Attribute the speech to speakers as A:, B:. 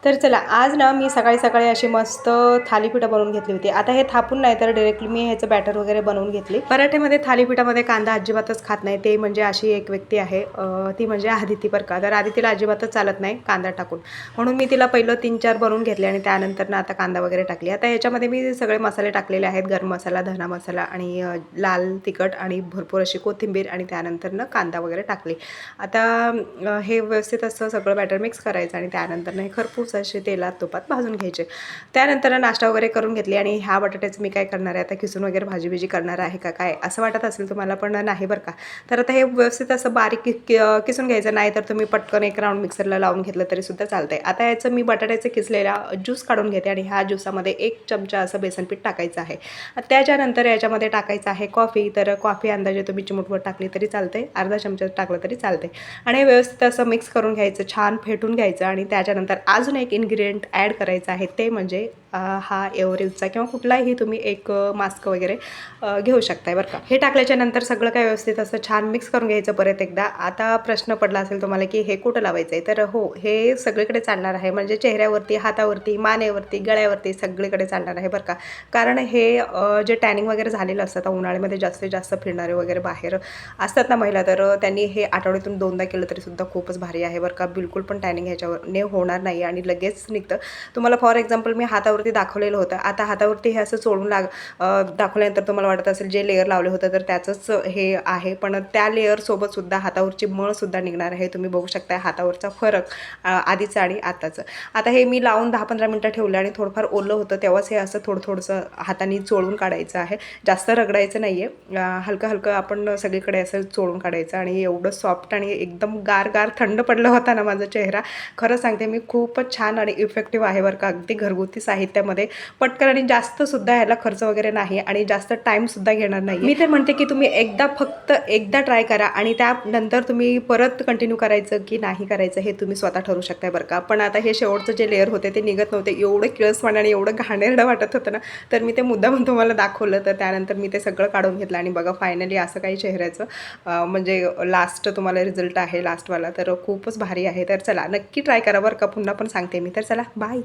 A: तर चला, आज ना मी सकाळी अशी मस्त थालीपीठं बनवून घेतली होती. आता हे थापून नाही तर डायरेक्टली मी ह्याचं बॅटर वगैरे बनवून घेतली. पराठ्यामध्ये थालीपीठामध्ये कांदा अजिबातच खात नाही. ते म्हणजे अशी एक व्यक्ती आहे, ती म्हणजे आदिती बरं का. तर आदितीला अजिबातच चालत नाही कांदा टाकून. म्हणून मी तिला पहिलं 3-4 बनवून घेतले आणि त्यानंतर ना आता कांदा वगैरे टाकली. आता ह्याच्यामध्ये मी सगळे मसाले टाकलेले आहेत. गरम मसाला, धना मसाला आणि लाल तिखट आणि भरपूर अशी कोथिंबीर आणि त्यानंतर ना कांदा वगैरे टाकले. आता हे व्यवस्थित असं सगळं बॅटर मिक्स करायचं आणि त्यानंतर हे खरपूस असे तेलात तुपात भाजून घ्यायचे. त्यानंतर नाश्ता वगैरे करून घेतली आणि ह्या बटाट्याचं मी काय करणार आहे आता, किसून वगैरे भाजी करणार आहे का काय असं वाटत असेल तुम्हाला, पण नाही बरं का. तर आता हे व्यवस्थित असं बारीक किसून घ्यायचं, नाही तर तुम्ही पटकन एक राऊंड मिक्सरला लावून घेतलं तरी सुद्धा चालतंय. आता याचं मी बटाट्याचं किसलेला ज्यूस काढून घेते आणि ह्या ज्यूसामध्ये 1 चमचा असं बेसनपीठ टाकायचं आहे. त्याच्यानंतर याच्यामध्ये टाकायचं आहे कॉफी. तर कॉफी अंदाजे तुम्ही चिमूटभर टाकली तरी चालते, अर्धा चमचा टाकलं तरी चालते. आणि व्यवस्थित असं मिक्स करून घ्यायचं, छान फेटून घ्यायचं आणि त्याच्यानंतर अजून एक इन्ग्रेडियंट ॲड करायचं आहे, ते म्हणजे हा एव्हरेजचा किंवा कुठलाही तुम्ही एक मास्क वगैरे घेऊ शकताय बरं का. हे टाकल्याच्या नंतर सगळं काय व्यवस्थित असं छान मिक्स करून घ्यायचं परत एकदा. आता प्रश्न पडला असेल तुम्हाला की हे कुठं लावायचं आहे, तर हो, हे सगळीकडे चालणार आहे, म्हणजे चेहऱ्यावरती, हातावरती, मानेवरती, गळ्यावरती सगळीकडे चालणार आहे बरं का. कारण हे जे टॅनिंग वगैरे झालेलं असतं, उन्हाळ्यामध्ये जास्तीत जास्त फिरणारे वगैरे बाहेर असतात ना महिला, तर त्यांनी हे आठवड्यातून 2दा केलं तरी सुद्धा खूपच भारी आहे बरं का. बिलकुल पण टॅनिंग ह्याच्यावर होणार नाही आणि लगेच निघतं. तुम्हाला फॉर एक्झाम्पल मी हातावरती दाखवलेलं होतं. आता हातावरती हे असं चोळून दाखवल्यानंतर तुम्हाला वाटत असेल जे लेअर लावले होतं तर त्याचंच हे आहे, पण त्या लेअरसोबत सुद्धा हातावरची मळसुद्धा निघणार आहे. तुम्ही बघू शकता हातावरचा फरक आधीचं आणि आताचं. आता हे मी लावून 10-15 मिनटं ठेवलं आणि थोडंफार ओलं होतं तेव्हाच हे असं थोडंसं हाताने चोळून काढायचं आहे. जास्त रगडायचं नाही आहे, हलकं आपण सगळीकडे असं चोळून काढायचं. आणि एवढं सॉफ्ट आणि एकदम गार थंड पडला होता ना माझा चेहरा. खरं सांगते मी, खूपच छान आणि इफेक्टिव्ह आहे बरं का. अगदी घरगुती साहित्यामध्ये पटकन आणि जास्तसुद्धा ह्याला खर्च वगैरे नाही आणि जास्त टाईमसुद्धा घेणार नाही. मी तर म्हणते की तुम्ही फक्त एकदा ट्राय करा आणि त्यानंतर तुम्ही परत कंटिन्यू करायचं की नाही करायचं हे तुम्ही स्वतः ठरवू शकताय बरं का. पण आता हे शेवटचं जे लेअर होते ते निघत नव्हते, एवढं किळसवाणं आणि एवढं घाणेरडं वाटत होतं ना, तर मी ते मुद्दाम तुम्हाला दाखवलं. तर त्यानंतर मी ते सगळं काढून घेतलं आणि बघा फायनली असं काही चेहऱ्याचं म्हणजे लास्ट तुम्हाला रिझल्ट आहे लास्टवाला, तर खूपच भारी आहे. तर चला, नक्की ट्राय करा बरं का. पुन्हा पण सांगते मी. तर चला, बाय.